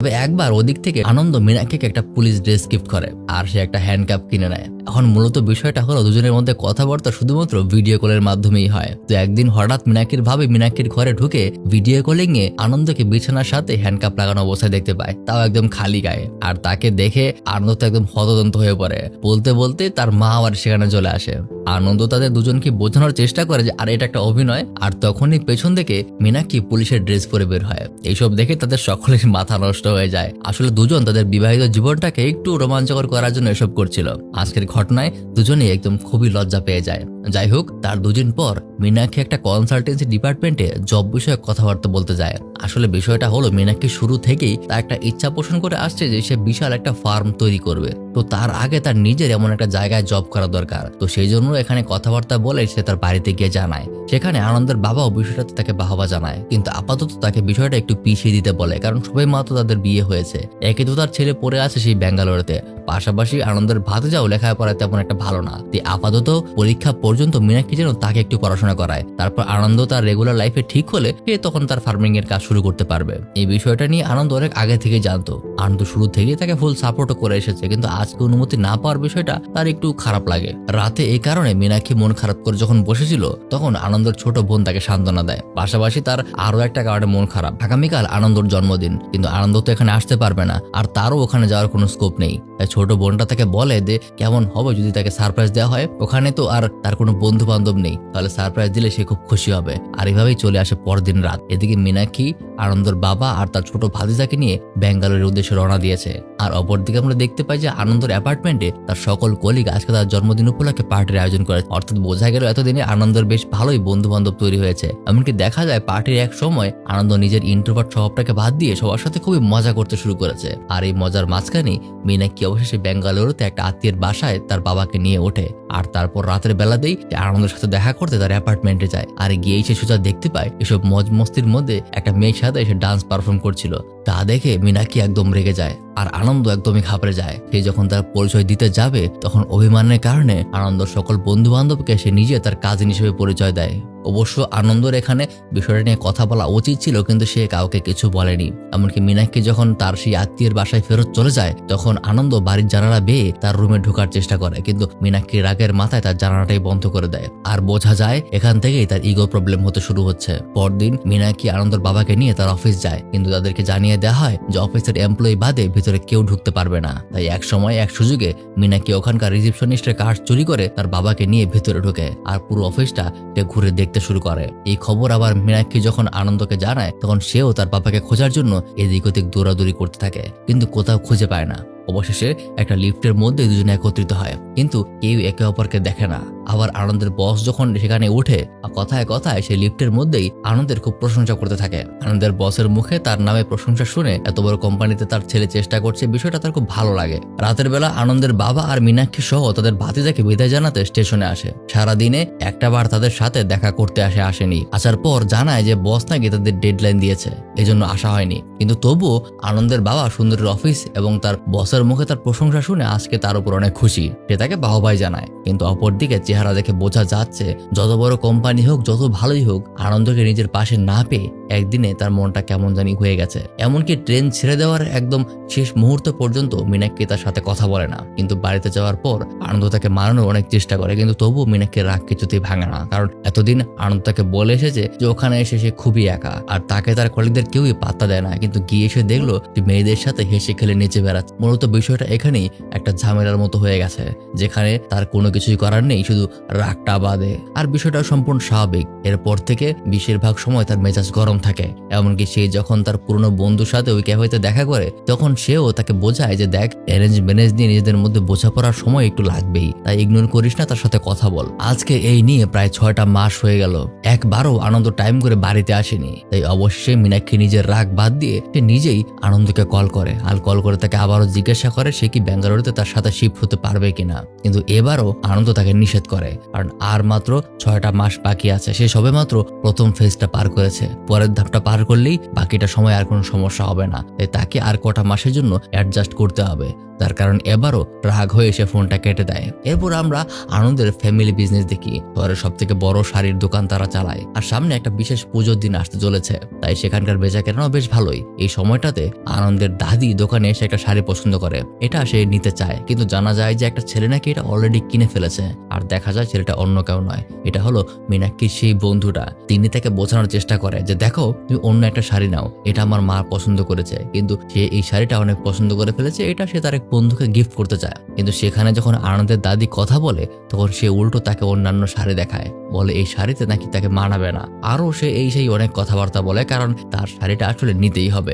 তবে একবার ওদিক থেকে আনন্দ মীনাক্ষীকে একটা পুলিশ ড্রেস গিফট করে আর সে একটা হ্যান্ডকাপ কিনে নেয়। এখন মূলত বিষয়টা হলো দুজনের মধ্যে কথাবার্তা শুধুমাত্র ভিডিও কলের মাধ্যমেই হয়। তো একদিন হঠাৎ মীনাক্ষীর ভাবে মীনাক্ষীর ঘরে ঢুকে ভিডিও কলিং এ আনন্দকে বিছানার সাথে হ্যান্ডকাপ লাগানো অবস্থায় দেখতে পায়, তাও একদম খালি গায়ে। আর তাকে দেখে আনন্দ তো একদম হতদন্ত হয়ে পড়ে। বলতে বলতে তার মা আবার সেখানে চলে আসে। আনন্দ তাদের দুজনকে বোঝানোর চেষ্টা করে যে আরে এটা একটা অভিনয়। আর তখনই পেছন থেকে মীনাক্ষী পুলিশের ড্রেস পরে বের হয়। এইসব দেখে তাদের সকলের মাথা নষ্ট হয়ে যায়। আসলে দুজন তাদের বিবাহিত জীবনটাকে একটু রোমাঞ্চকর করার জন্য এসব করছিল। আজকের ঘটনায় দুজনেই একদম খুবই লজ্জা পেয়ে যায়। যাই হোক, তার দুদিন পর মীনাক্ষী একটা কনসালটেন্সি ডিপার্টমেন্টে জব বিষয়ে কথাবার্তা বলতে যায়। আসলে বিষয়টা হলো মীনাক্ষী শুরু থেকেই তার একটা ইচ্ছা পোষণ করে আসছে যে সে বিশাল একটা ফার্ম তৈরি করবে। তো তার আগে তার নিজের এমন একটা জায়গায় জব করা দরকার। তো সেই জন্য এখানে কথাবার্তা বলে সে তার বাড়িতে গিয়ে জানায়। সেখানে আনন্দের বাবাও বিষয়টাতে তাকে বাহবা জানায়, কিন্তু আপাতত তাকে বিষয়টা একটু পিছিয়ে দিতে বলে, কারণ সবাই মাত্র তাদের বিয়ে হয়েছে। একে তো তার ছেলে পড়ে আছে সেই ব্যাঙ্গালোরেতে, পাশাপাশি আনন্দের ভাতিজাও লেখাপড়ায় তেমন একটা ভালো না। আপাতত পরীক্ষা পর্যন্ত মীনাক্ষী যেন তাকে একটু পড়াশোনা করায়। তারপর আনন্দ তার রেগুলার লাইফে ঠিক হলে সে তখন তার ফার্মিং এর কাজ শুরু করতে পারবে। এই বিষয়টা নিয়ে আনন্দ অনেক আগে থেকে জানতো। আনন্দ শুরু থেকেই তাকে ফুল সাপোর্টও করে এসেছে, কিন্তু আজকে অনুমতি না পাওয়ার বিষয়টা তার একটু খারাপ লাগে। রাতে এই কারণে মীনাক্ষী মন খারাপ করে যখন বসেছিল তখন আনন্দের ছোট বোন তাকে সান্ত্বনা দেয়। পাশাপাশি তার আরো একটা কারণে মন খারাপ, আগামীকাল আনন্দর জন্মদিন, কিন্তু আনন্দ তো এখানে আসতে পারবে না, আর তারও ওখানে যাওয়ার কোনো স্কোপ নেই। তাই ছোট বোনটা তাকে বলে যে কেমন হবে যদি তাকে সারপ্রাইজ দেওয়া হয়, ওখানে তো আর তার কোনো বন্ধু বান্ধব নেই, তাহলে সারপ্রাইজ দিলে সে খুব খুশি হবে। আর এভাবেই চলে আসে পরদিন রাত। এদিকে মীনাক্ষী আনন্দর বাবা আর তার ছোট ভাতিজাকে নিয়ে ব্যাঙ্গালোরের উদ্দেশ্যে রওনা দিয়েছে। আর অপরদিকে আমরা দেখতে পাই যে আনন্দের অ্যাপার্টমেন্টে তার সকল কলিগ আজকে তার জন্মদিন উপলক্ষে পার্টির আয়োজন করে। অর্থাৎ বোঝা গেল এতদিনে আনন্দের বেশ ভালোই বন্ধু বান্ধব তৈরি হয়েছে। এমনকি দেখা যায় পার্টির এক সময় আনন্দ নিজের ইন্ট্রোভার্ট স্বভাবটাকে বাদ দিয়ে সবার সাথে খুবই মজা করতে শুরু করেছে। আর এই মজার মাঝখানে মীনাক্ষী অবশেষে বেঙ্গালুরুতে একটা আত্মীয়ের বাসায় তার বাবাকে নিয়ে ওঠে। আর তারপর রাতের বেলাতেই আনন্দের সাথে দেখা করতে তার অ্যাপার্টমেন্টে যায়। আর গিয়েই সে সোজা দেখতে পায় এসব মজ মস্তির মধ্যে একটা মেয়ের সাথে এসে ডান্স পারফর্ম করছিল। তা দেখে মীনাক্ষী একদম রেগে যায় আর আনন্দ একদমই ঘাবড়ে যায়। সে যখন তার পরিচয় দিতে যাবে তখন অভিমানের কারণে আনন্দ সকল বন্ধু বান্ধবকে সে নিজে তার কাজিন হিসেবে পরিচয় দেয়। অবশ্য আনন্দর এখানে বিষয়টা নিয়ে কথা বলা উচিত ছিল, কিন্তু সে কাউকে কিছু বলেনি। এমনকি মীনাক্ষী যখন তার সেই আত্মীয়ের বাসায় ফেরত চলে যায় তখন আনন্দ বাড়ির জানালা বেয়ে তার রুমে ঢোকার চেষ্টা করে, কিন্তু মীনাক্ষী রাগের মাথায় তার জানালাটাই বন্ধ করে দেয়। আর বোঝা যায় এখান থেকেই তার ইগো প্রবলেম হতে শুরু হচ্ছে। পরদিন মীনাক্ষী আনন্দর বাবাকে নিয়ে তার অফিস যায়, কিন্তু তাদেরকে জানিয়ে দেওয়া হয় যে অফিসের এমপ্লয়ি বাদে ভিতরে কেউ ঢুকতে পারবে না। তাই এক সময় এক সুযোগে মীনাক্ষী ওখানকার রিসেপশনিস্টের কার্ড চুরি করে তার বাবাকে নিয়ে ভিতরে ঢোকে আর পুরো অফিসটা ঘুরে দেখতে শুরু করে। এই খবর আবার মীনাক্ষী যখন আনন্দকে জানায় তখন সেও তার বাবাকে খোঁজার জন্য এদিক ওদিক দৌড়াদৌড়ি করতে থাকে, কিন্তু কোথাও খুঁজে পায় না। অবশেষে একটা লিফটের মধ্যে দুজনে একত্রিত হয়, কিন্তু কেউ একে অপরকে দেখে না। আবার আনন্দের বস যখন সেখানে উঠে কথায় কথায় সেই লিফটের মধ্যেই আনন্দের খুব প্রশংসা করতে থাকে। আনন্দের বসের মুখে তার নামে প্রশংসা শুনে এত বড় কোম্পানিতে তার ছেলে চেষ্টা করছে, বিষয়টা তার খুব ভালো লাগে। রাতের বেলা আনন্দের বাবা আর মীনাক্ষী সহ তাদের ভাতিজাকে বিদায় জানাতে স্টেশনে আসে। সারাদিনে একটা বার তাদের সাথে দেখা করতে আসেনি। আসার পর জানায় যে বস নাকি তাদের ডেডলাইন দিয়েছে, এজন্য আসা হয়নি। কিন্তু তবুও আনন্দের বাবা সুন্দরীর অফিস এবং তার বসের মুখে তার প্রশংসা শুনে আজকে তার উপর অনেক খুশি, সে তাকে বাহবাই জানায়। কিন্তু অপরদিকে চেহারা দেখে বোঝা যাচ্ছে যত বড় কোম্পানি হোক, যত ভালোই হোক, আনন্দকে নিজের পাশে না পেয়ে একদিনে তার মনটা কেমন জানি হয়ে গেছে। এমনকি ট্রেন ছেড়ে দেওয়ার একদম শেষ মুহূর্ত পর্যন্ত মীনাক্ষী তার সাথে কথা বলে না। কিন্তু বাড়িতে যাওয়ার পর আনন্দ তাকে মানানোর অনেক চেষ্টা করে, কিন্তু তবুও মীনাক্ষীর রাগ কিছুতেই ভাঙে না। কারণ এতদিন আনন্দ তাকে বলে এসেছে যে ওখানে এসে সে খুবই একা, আর তাকে তার কলিগদের কেউই পাত্তা দেয় না। কিন্তু গিয়ে এসে দেখলো যে মেয়েদের সাথে হেসে খেলে নেচে বেড়াচ্ছে। মূলত বিষয়টা এখানেই একটা ঝামেলার মতো হয়ে গেছে, যেখানে তার কোনো কিছুই করার নেই, শুধু রাগটা বাদে। আর বিষয়টা সম্পূর্ণ স্বাভাবিক। এরপর থেকে বেশিরভাগ সময় তার মেজাজ গরম থাকে। এমনকি সে যখন তার পুরনো বন্ধুর সাথে ওই ক্যাফেতে দেখা করে তখন সেও তাকে বোঝায় যে দেখ, অ্যারেঞ্জ ম্যারেজ নিয়ে নিজেদের মধ্যে বোঝাপড়ার সময় একটু লাগবেই, তাই ইগনোর করিস না, তার সাথে কথা বল। আজকে এই নিয়ে প্রায় 6টা মাস হয়ে গেল, একবারও আনন্দ টাইম করে বাড়িতে আসেনি। তাই অবশ্যই মীনাক্ষী নিজের রাগ বাদ দিয়ে সে নিজেই আনন্দকে কল করে। আর কল করে তাকে আবারও জিজ্ঞাসা করে সে কি বেঙ্গালুরুতে তার সাথে শিফট হতে পারবে কিনা। কিন্তু এবারও আনন্দ তাকে নিষেধ করে, কারণ আর মাত্র 6টা মাস বাকি আছে। সে সবে মাত্র প্রথম ফেজটা পার করেছে, পরের ধাপটা পার করলেই বাকিটা সময় আর কোনো সমস্যা হবে না। তাই তাকে আর কটা মাসের জন্য অ্যাডজাস্ট করতে হবে। তার কারণ এবারও রাগ হয়ে এসে ফোনটা কেটে দেয়। এরপর আমরা আনন্দের ফ্যামিলি বিজনেস দেখি। শহরের সব থেকে বড় শাড়ির দোকান তারা চালায়, আর সামনে একটা বিশেষ পুজোর দিন আসতে চলেছে, তাই সেখানকার বেচা কেনাও বেশ ভালোই। এই সময়টাতে আনন্দের দাদি দোকানে এসে একটা শাড়ি পছন্দ করে, এটা সে নিতে চায়, কিন্তু জানা যায় যে একটা ছেলে নাকি এটা অলরেডি কিনে ফেলেছে। আর দেখা যায় ছেলেটা অন্য কেউ নয়, এটা হলো মীনাক্ষীর সেই বন্ধুটা। তিনি তাকে বোঝানোর চেষ্টা করে যে দেখো তুমি অন্য একটা শাড়ি নাও, এটা আমার মা পছন্দ করেছে, কিন্তু সে এই শাড়িটা অনেক পছন্দ করে ফেলেছে, এটা সে তার এক বন্ধুকে গিফট করতে চায়। কিন্তু সেখানে যখন আনন্দের দাদি কথা বলে তখন সে উল্টো তাকে অন্যান্য শাড়ি দেখায়, বলে এই শাড়িতে নাকি তাকে মানাবে না। আরও সে সেই অনেক কথাবার্তা বলে, কারণ তার শাড়িটা আসলে নিতেই হবে,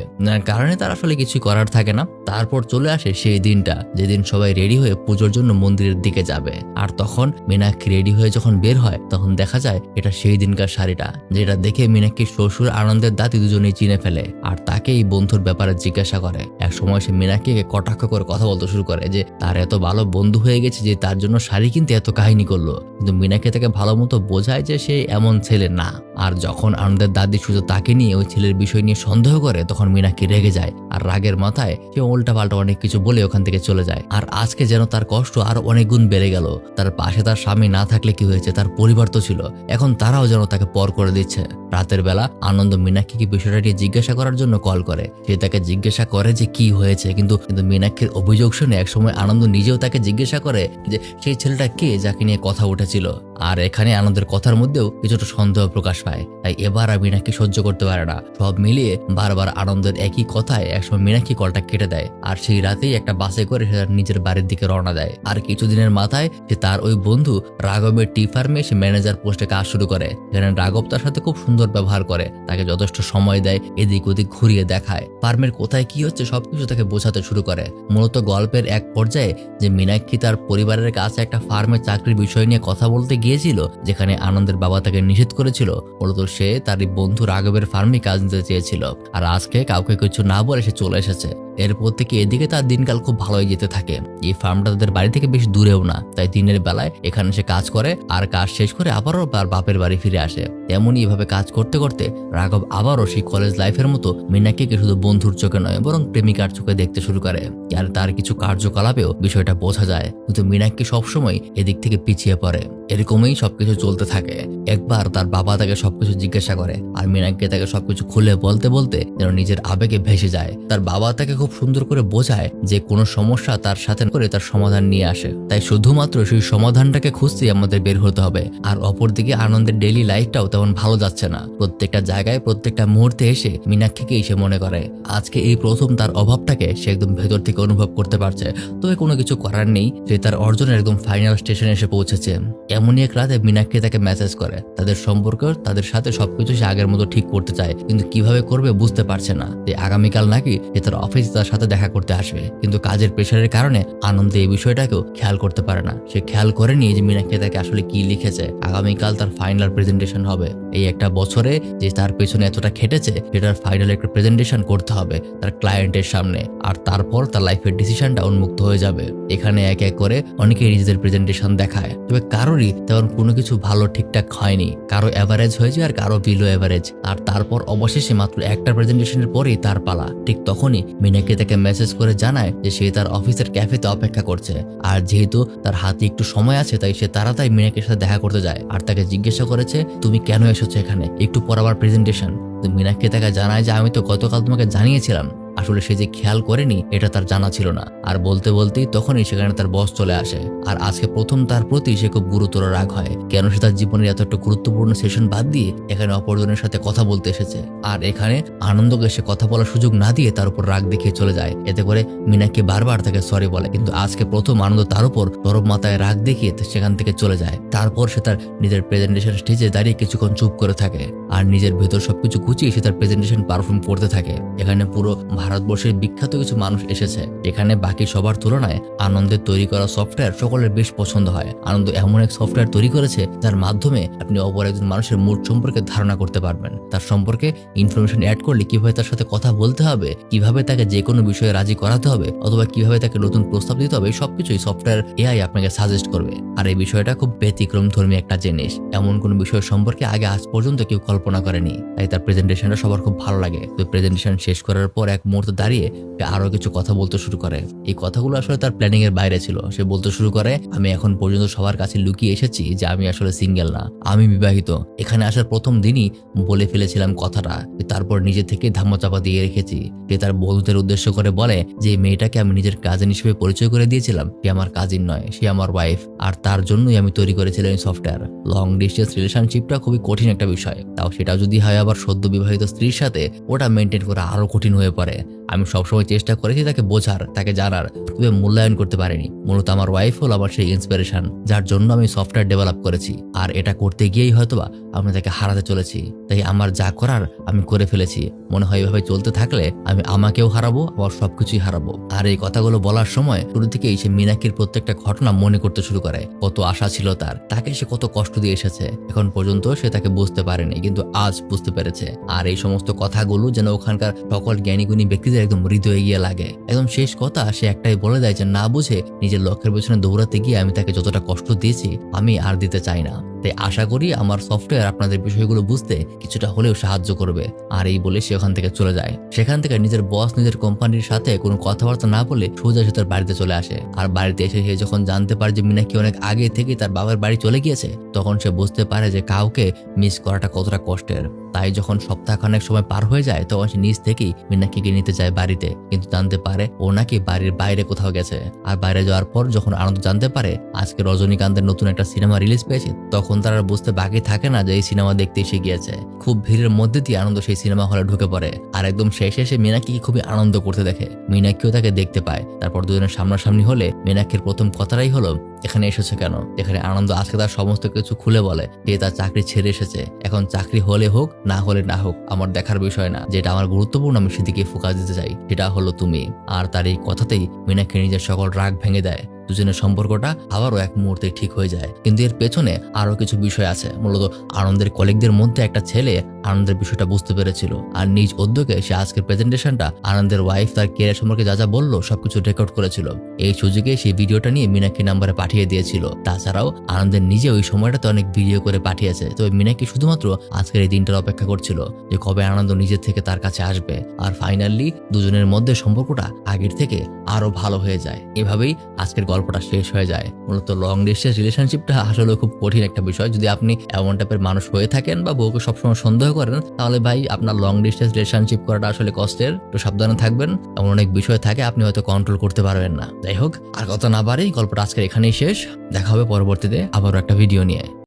কারণে তার আসলে কিছু করার থাকে না। তারপর চলে আসে সেই দিনটা যেদিন সবাই রেডি হয়ে পুজোর জন্য মন্দিরের দিকে যাবে। আর তখন মীনাক্ষী রেডি হয়ে যখন বের হয় তখন দেখা যায় এটা সেই দিনকার শাড়িটা, যেটা দেখে মীনাক্ষীর শ্বশুর আনন্দের দাদি দুজনেই চিনে ফেলে আর তাকে এই বন্ধুর ব্যাপারে জিজ্ঞাসা করে। এক সময় সে মীনাক্ষীকে কটাক্ষ করে কথা বলতে শুরু করে যে তার এত ভালো বন্ধু হয়ে গেছে যে তার জন্য শাড়ি কিনতে এত কাহিনী করলো, কিন্তু মীনাক্ষী তাকে ভালো মতো বোঝায় যে সে এমন ছেলে না। আর যখন আনন্দের দাদি শুধু তাকে নিয়ে ওই ছেলের বিষয় নিয়ে সন্দেহ করে তখন মীনাক্ষী রেগে যায়, আর রাগের মাথায় সে উল্টা পাল্টা অনেক কিছু বলে ওখান থেকে চলে যায়। আর আজকে যেন তার কষ্ট আরো অনেক গুণ বেড়ে গেল। তার পাশে তার স্বামী না থাকলে কি হয়েছে, তার পরিবার তো ছিল, এখন তারাও যেন তাকে পর করে দিচ্ছে। রাতের বেলা আনন্দ মীনাক্ষীকে বিষয়টা নিয়ে জিজ্ঞাসা করার জন্য কল করে। সে তাকে জিজ্ঞাসা করে যে কি হয়েছে, কিন্তু মীনাক্ষীর অভিযোগ শুনে একসময় আনন্দ নিজেও তাকে জিজ্ঞাসা করে যে সেই ছেলেটা কে যাকে নিয়ে কথা উঠেছিল। আর এখানে আনন্দের কথার মধ্যেও কিছুটা সন্দেহ প্রকাশ পায়, তাই এবার আর মীনাক্ষী সহ্য করতে পারে না। সব মিলিয়ে বারবার আনন্দের একই কথায় একসময় মীনাক্ষী কলটা কেটে দেয়। আর সেই রাতেই একটা বাসে করে সে নিজের বাড়ির দিকে রওনা দেয়। আর কিছুদিনের মাথায় সে তার ওই বন্ধু রাঘবের টি ফার্মে সে ম্যানেজার পোস্টে কাজ শুরু করে। যেখানে রাঘব তার সাথে খুব সুন্দর ব্যবহার করে, তাকে যথেষ্ট সময় দেয়, এদিক ওদিক ঘুরিয়ে দেখায়, ফার্মের কোথায় কি হচ্ছে সবকিছু তাকে বোঝাতে শুরু করে। মূলত গল্পের এক পর্যায়ে যে মীনাক্ষী তার পরিবারের কাছে একটা ফার্মে চাকরির বিষয় নিয়ে কথা বলতে গিয়েছিল, যেখানে আনন্দের বাবা তাকে নিষেধ করেছিল, মূলত সে তার বন্ধু রাঘবের ফার্মে কাজ নিতে চেয়েছিল। আর আজকে কাউকে কিছু না বলে সে চলে এসেছে। এরপর থেকে এদিকে তার দিনকাল খুব ভালোই যেতে থাকে। এই ফার্মটা তাদের বাড়ি থেকে বেশ দূরেও না, তাই দিনের বেলায় এখানে সে কাজ করে আর কাজ শেষ করে আবারও তার বাপের বাড়ি ফিরে আসে। তেমনই এভাবে কাজ করতে করতে রাঘব আবারও সেই কলেজ লাইফের মতো মীনাক্ষীকে শুধু বন্ধুর চোখে নয় বরং প্রেমিকার চোখে দেখতে শুরু করে। আর তার কিছু কার্যকলাপেও বিষয়টা বোঝা যায়, কিন্তু মীনাক্ষী সবসময় এদিক থেকে পিছিয়ে পড়ে। এরকমই সবকিছু চলতে থাকে। একবার তার বাবা তাকে সবকিছু জিজ্ঞাসা করে আর মীনাক্ষী তাকে সবকিছু খুলে বলতে বলতে যেন নিজের আবেগে ভেসে যায়। তার বাবা তাকে খুব সুন্দর করে বোঝায় যে কোনো সমস্যা তার সাথে করে তার সমাধান নিয়ে আসে, তাই শুধুমাত্র সেই সমাধানটাকে খুঁজতেই আমাদের বের হতে হবে। আর অপরদিকে আনন্দের ডেইলি লাইফটাও তেমন ভালো যাচ্ছে না। প্রত্যেকটা জায়গায় প্রত্যেকটা মুহূর্তে এসে মীনাক্ষীকেই সে মনে করে। আজকে এই প্রথম তার অভাবটাকে সে একদম ভেতর থেকে অনুভব করতে পারছে। তবে কোনো কিছু করার নেই, সে তার অর্জনের একদম ফাইনাল স্টেশনে এসে পৌঁছেছে। এমনই এক রাতে মীনাক্ষী তাকে মেসেজ করে। তাদের সম্পর্ক তাদের সাথে সবকিছু সে আগের মতো ঠিক করতে চায়, কিন্তু কিভাবে করবে বুঝতে পারছে না। যে আগামীকাল নাকি সে তার অফিসে তার সাথে দেখা করতে আসবে, কিন্তু কাজের প্রেশারের কারণে আনন্দ এই বিষয়টাকেও খেয়াল করতে পারে না। সে খেয়াল করেনি যে মীনাক্ষী তাকে আসলে কি লিখেছে। আগামীকাল তার ফাইনাল প্রেজেন্টেশন হবে। এই একটা বছরে যে তার পেছনে এতটা খেটেছে সেটার ফাইনাল একটা প্রেজেন্টেশন করতে হবে তার ক্লায়েন্টের সামনে, আর তারপর তার লাইফের ডিসিশনটা উন্মুক্ত হয়ে যাবে। এখানে এক এক করে অনেকেই নিজেদের প্রেজেন্টেশন দেখায়, তবে কারোরই তেমন কোনো কিছু ভালো ঠিকঠাক হয়নি। কারো অ্যাভারেজ হয়েছে আর কারো বিলো অ্যাভারেজ। আর তারপর অবশেষে মাত্র একটা প্রেজেন্টেশনের পরেই তার পালা। ঠিক তখনই মীনাক্ষী তাকে মেসেজ করে জানায় যে সে তার অফিসের ক্যাফেতে অপেক্ষা করছে, আর যেহেতু তার হাতে একটু সময় আছে তাই সে তাড়াতাড়ি মীনাক্ষীর সাথে দেখা করতে যায়। আর তাকে জিজ্ঞাসা করেছে তুমি কেন এসেছো এখানে, একটু পর আবার প্রেজেন্টেশন। তো মীনাক্ষী তাকে জানায় যে আমি তো গতকাল তোমাকে জানিয়েছিলাম। আসলে সে যে খেয়াল করেনি এটা তার জানা ছিল না। আর বলতে বলতেই তখনই সেখানে তার বস চলে আসে। আর আজকে প্রথম তার প্রতি সে খুব গুরুতর রাগ হয়, কেন সে তার জীবনের এত একটা গুরুত্বপূর্ণ সেশন বাদ দিয়ে এখানে অপরজনের সাথে কথা বলতে এসেছে। আর এখানে আনন্দকে সে কথা বলার সুযোগ না দিয়ে তার উপর রাগ দেখিয়ে চলে যায়। এতে করে মীনাক্ষী বারবার তাকে সরি বলে, কিন্তু আজকে প্রথম আনন্দ তার উপর গরম মাথায় রাগ দেখিয়ে সেখান থেকে চলে যায়। তারপর সে তার নিজের প্রেজেন্টেশন স্টেজে দাঁড়িয়ে কিছুক্ষণ চুপ করে থাকে আর নিজের ভেতর সবকিছু গুছিয়ে সে তার প্রেজেন্টেশন পারফর্ম করতে থাকে। এখানে পুরো ভারতবর্ষের বিখ্যাত কিছু মানুষ এসেছে। এখানে বাকি সবার তুলনায় আনন্দের তৈরি করা সফটওয়্যার সকলের বেশ পছন্দ হয়। আনন্দ এমন এক সফটওয়্যার তৈরি করেছে যার মাধ্যমে আপনি অপর একজন মানুষের মুড সম্পর্কে ধারণা করতে পারবেন। তার সম্পর্কে ইনফরমেশন অ্যাড করলে কিভাবে তার সাথে কথা বলতে হবে, কিভাবে তাকে যে কোনো বিষয়ে রাজি করাতে হবে, অথবা কিভাবে তাকে নতুন প্রস্তাব দিতে হবে, সবকিছুই সফটওয়্যার এআই আপনাকে সাজেস্ট করবে। আর এই বিষয়টা খুব ব্যতিক্রম ধর্মী একটা জিনিস। এমন কোনো বিষয় সম্পর্কে আগে আজ পর্যন্ত কেউ কল্পনা করেনি, তাই তার প্রেজেন্টেশনটা সবার খুব ভালো লাগে। তো প্রেজেন্টেশন শেষ করার পর এক মুহূর্তে মুহূর্তে দাঁড়িয়ে সে আরো কিছু কথা বলতে শুরু করে। এই কথাগুলো আসলে তার প্ল্যানিং এর বাইরে ছিল। সে বলতে শুরু করে, আমি এখন পর্যন্ত সবার কাছে লুকিয়ে এসেছি যে আমি আসলে সিঙ্গেল না, আমি বিবাহিত। এখানে আসার প্রথম দিনই বলে ফেলেছিলাম কথাটা, তারপর নিজে থেকে ধামাচাপা দিয়ে রেখেছি। সে তার বন্ধুদের উদ্দেশ্য করে বলে যে মেয়েটাকে আমি নিজের কাজিন হিসেবে পরিচয় করে দিয়েছিলাম, সে আমার কাজিন নয়, সে আমার ওয়াইফ, আর তার জন্যই আমি তৈরি করেছিলাম এই সফটওয়্যার। লং ডিস্টেন্স রিলেশনশিপটা খুবই কঠিন একটা বিষয়, তাও সেটা যদি হয় আবার সদ্য বিবাহিত স্ত্রীর সাথে, ওটা মেনটেন করা আরো কঠিন হয়ে পড়ে। আমি সবসময় চেষ্টা করেছি তাকে বোঝার, তাকে জানার, তবে মূল্যায়ন করতে পারিনি। মূলত আমার ওয়াইফ হল আমার সেই ইন্সপিরেশন, যার জন্য আমি সফটওয়্যার ডেভেলপ করেছি, আর এটা করতে গিয়েই হয়তোবা আমি তাকে হারাতে চলেছি। তাই আমার যা করার আমি করে ফেলেছি। মনে হয় এভাবে চলতে থাকলে আমি আমাকেও হারাবো, আবার সবকিছুই হারাবো। আর এই কথাগুলো বলার সময় শুরু থেকেই সে মীনাক্ষীর প্রত্যেকটা ঘটনা মনে করতে শুরু করে। কত আশা ছিল তার, তাকে সে কত কষ্ট দিয়ে এসেছে। এখন পর্যন্ত সে তাকে বুঝতে পারেনি, কিন্তু আজ বুঝতে পেরেছে। আর এই সমস্ত কথাগুলো যেন ওখানকার সকল জ্ঞানীগুণী ব্যক্তিদের একদম হৃদয়ে গিয়ে লাগে। একদম শেষ কথা সে একটাই বলে দেয় যে না বুঝে নিজের লক্ষ্যের পেছনে দৌড়াতে গিয়ে আমি তাকে যতটা কষ্ট দিয়েছি আমি আর দিতে চাই না। তাই আশা করি আমার সফটওয়্যার আপনাদের বিষয়গুলো বুঝতে কিছুটা হলেও সাহায্য করবে। আর এই বলে সে ওখান থেকে চলে যায়। সেখান থেকে নিজের বস নিজের কোম্পানির সাথে কোনো কথাবার্তা না বলে সোজা সে তার বাড়িতে চলে আসে। আর বাড়িতে এসে সে যখন জানতে পারে যে মীনাক্ষী অনেক আগে থেকে তার বাবার বাড়ি চলে গিয়েছে, তখন সে বুঝতে পারে যে কাউকে মিস করাটা কতটা কষ্টের। তাই যখন সপ্তাহখানেক সময় পার হয়ে যায় তখন সে নিজ থেকেই মীনাক্ষীকে নিতে যায় বাড়িতে, কিন্তু জানতে পারে ও নাকি বাড়ির বাইরে কোথাও গেছে। আর বাইরে যাওয়ার পর যখন আনন্দ জানতে পারে আজকে রজনীকান্তের নতুন একটা সিনেমা রিলিজ পেয়েছে, তখন তার আর বুঝতে বাকি থাকে না যে এই সিনেমা দেখতে এসে গিয়েছে। খুব ভিড়ের মধ্যে দিয়ে আনন্দ সেই সিনেমা হলে ঢুকে পড়ে, আর একদম শেষে সে মীনাক্ষীকে খুবই আনন্দ করতে দেখে। মীনাক্ষীও তাকে দেখতে পায়। তারপর দুজনের সামনাসামনি হলে মীনাক্ষীর প্রথম কথাটাই হলো, এখানে এসেছে কেন? এখানে আনন্দ আজকে তার সমস্ত কিছু খুলে বলে যে তার চাকরি ছেড়ে এসেছে। এখন চাকরি হলে হোক না হলে না হোক আমার দেখার বিষয় না, যেটা আমার গুরুত্বপূর্ণ আমি সেদিকে ফোকাস দিতে চাই, সেটা হলো তুমি। আর তার এই কথাতেই মীনাক্ষী নিজের সকল রাগ ভেঙে দেয়। দুজনের সম্পর্কটা আবারও এক মুহূর্তে ঠিক হয়ে যায়। কিন্তু এর পেছনে আরো কিছু বিষয় আছে। মূলত আনন্দের কলিগদের মধ্যে একটা ছেলে আনন্দের বিষয়টা বুঝতে পেরেছিল, আর নিজ উদ্যোগে সে আজকের প্রেজেন্টেশনটা আনন্দের ওয়াইফ তার কেরিয়ার সম্পর্কে যা যা বললো সবকিছু রেকর্ড করেছিল। এই সুযোগে সেই ভিডিওটা নিয়ে মীনাক্ষী নাম্বারে পাঠিয়ে দিয়েছিল। তাছাড়াও আনন্দের নিজে ওই সময়টাতে অনেক ভিডিও করে পাঠিয়েছে। তবে মীনাক্ষী শুধুমাত্র আজকের এই দিনটার অপেক্ষা করছিল যে কবে আনন্দ নিজের থেকে তার কাছে আসবে। আর ফাইনালি দুজনের মধ্যে সম্পর্কটা আগের থেকে আরো ভালো হয়ে যায়। এভাবেই আজকের গল্পটা শেষ হয়ে যায়। মূলত লং ডিস্টেন্স রিলেশনশিপটা আসলে খুব কঠিন একটা বিষয়। যদি আপনি এমন টাইপের মানুষ হয়ে থাকেন বা বউকে সবসময় সন্দেহ করেন, তাহলে ভাই আপনার লং ডিস্টেন্স রিলেশনশিপ করাটা আসলে কষ্টের। একটু সাবধানে থাকবেন, এমন অনেক বিষয় থাকে আপনি হয়তো কন্ট্রোল করতে পারবেন না। যাই হোক, আর কথা না বাড়েই গল্পটা আজকের এখানেই শেষ। দেখা হবে পরবর্তীতে আবারও একটা ভিডিও নিয়ে।